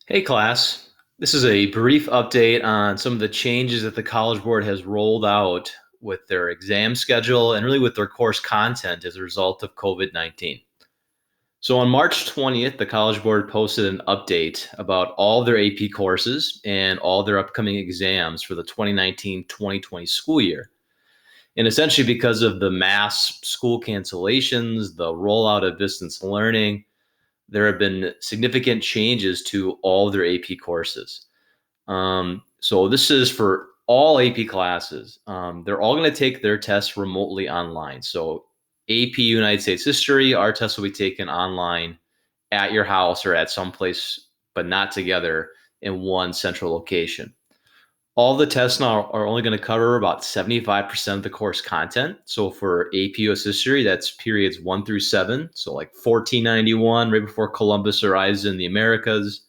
Hey class, this is a brief update on some of the changes that the College Board has rolled out with their exam schedule and really with their course content as a result of COVID-19. So on March 20th, the College Board posted an update about all their AP courses and all their upcoming exams for the 2019-2020 school year. And essentially because of the mass school cancellations, the rollout of distance learning, there have been significant changes to all their AP courses. So this is for all AP classes. They're all going to take their tests remotely online. So AP United States History, our tests will be taken online at your house or at some place, but not together in one central location. All the tests now are only going to cover about 75% of the course content. So for AP US History, that's periods 1 through 7. So like 1491, right before Columbus arrives in the Americas,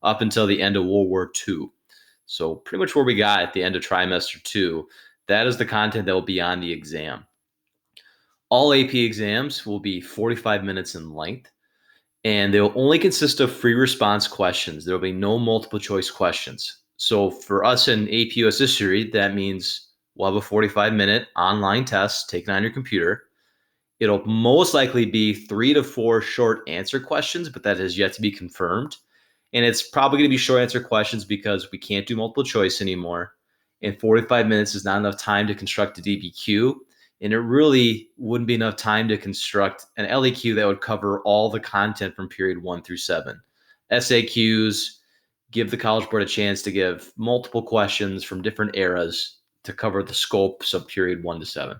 up until the end of World War II. So pretty much where we got at the end of trimester 2, that is the content that will be on the exam. All AP exams will be 45 minutes in length, and they will only consist of free response questions. There will be no multiple choice questions. So for us in AP US History, that means we'll have a 45-minute online test taken on your computer. It'll most likely be 3 to 4 short answer questions, but that has yet to be confirmed. And it's probably going to be short answer questions because we can't do multiple choice anymore. And 45 minutes is not enough time to construct a DBQ. And it really wouldn't be enough time to construct an LEQ that would cover all the content from period 1 through 7. SAQs give the College Board a chance to give multiple questions from different eras to cover the scopes of period 1 to 7.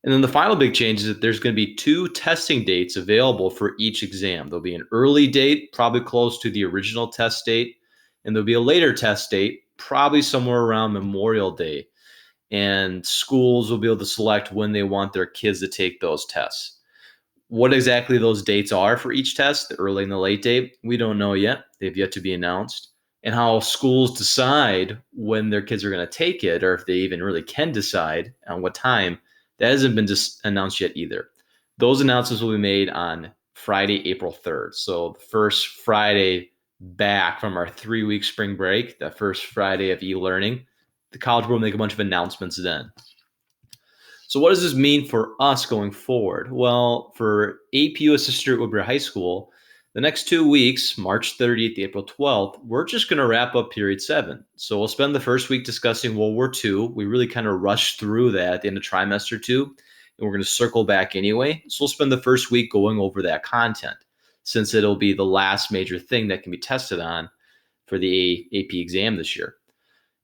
And then the final big change is that there's going to be 2 testing dates available for each exam. There'll be an early date, probably close to the original test date, and there'll be a later test date, probably somewhere around Memorial Day. And schools will be able to select when they want their kids to take those tests. What exactly those dates are for each test, the early and the late date, we don't know yet. They've yet to be announced. And how schools decide when their kids are going to take it, or if they even really can decide on what time, that hasn't been announced yet either. Those announcements will be made on Friday, April 3rd. So the first Friday back from our 3-week spring break, the first Friday of e-learning, the College Board will make a bunch of announcements then. So what does this mean for us going forward? Well, for AP US History at Woodbury High School, the next 2 weeks, March 30th to April 12th, we're just going to wrap up period 7. So we'll spend the first week discussing World War II. We really kind of rushed through that at the end of trimester 2, and we're going to circle back anyway. So we'll spend the first week going over that content, since it'll be the last major thing that can be tested on for the AP exam this year.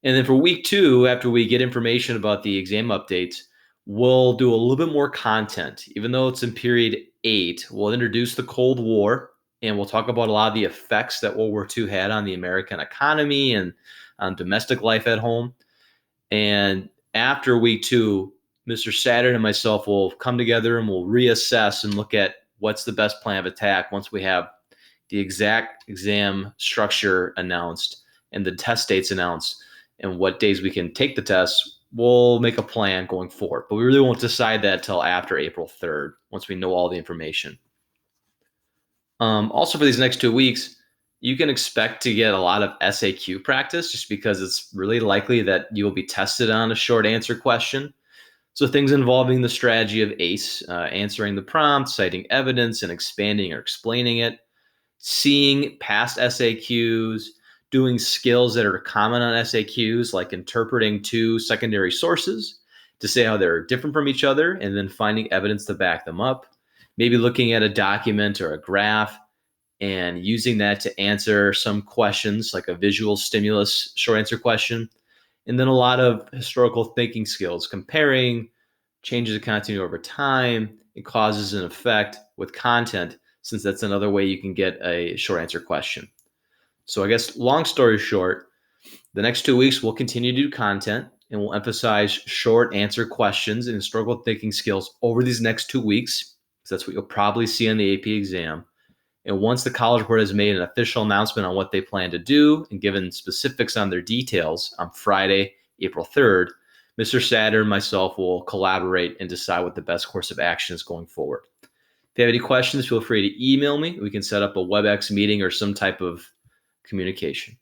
And then for week 2, after we get information about the exam updates, we'll do a little bit more content. Even though it's in period 8, we'll introduce the Cold War, and we'll talk about a lot of the effects that World War II had on the American economy and on domestic life at home. And after week 2, Mr. Saturn and myself will come together and we'll reassess and look at what's the best plan of attack once we have the exact exam structure announced and the test dates announced and what days we can take the tests. We'll make a plan going forward, but we really won't decide that till after April 3rd, once we know all the information. Also for these next 2 weeks, you can expect to get a lot of SAQ practice just because it's really likely that you will be tested on a short answer question. So things involving the strategy of ACE, answering the prompt, citing evidence, and expanding or explaining it, seeing past SAQs, doing skills that are common on SAQs, like interpreting 2 secondary sources to say how they're different from each other, and then finding evidence to back them up. Maybe looking at a document or a graph and using that to answer some questions, like a visual stimulus short answer question. And then a lot of historical thinking skills, comparing changes of continuity over time, and causes and effect with content, since that's another way you can get a short answer question. So I guess long story short, the next 2 weeks we'll continue to do content and we'll emphasize short answer questions and historical thinking skills over these next 2 weeks, because that's what you'll probably see on the AP exam. And once the College Board has made an official announcement on what they plan to do and given specifics on their details on Friday, April 3rd, Mr. Satter and myself will collaborate and decide what the best course of action is going forward. If you have any questions, feel free to email me. We can set up a WebEx meeting or some type of communication.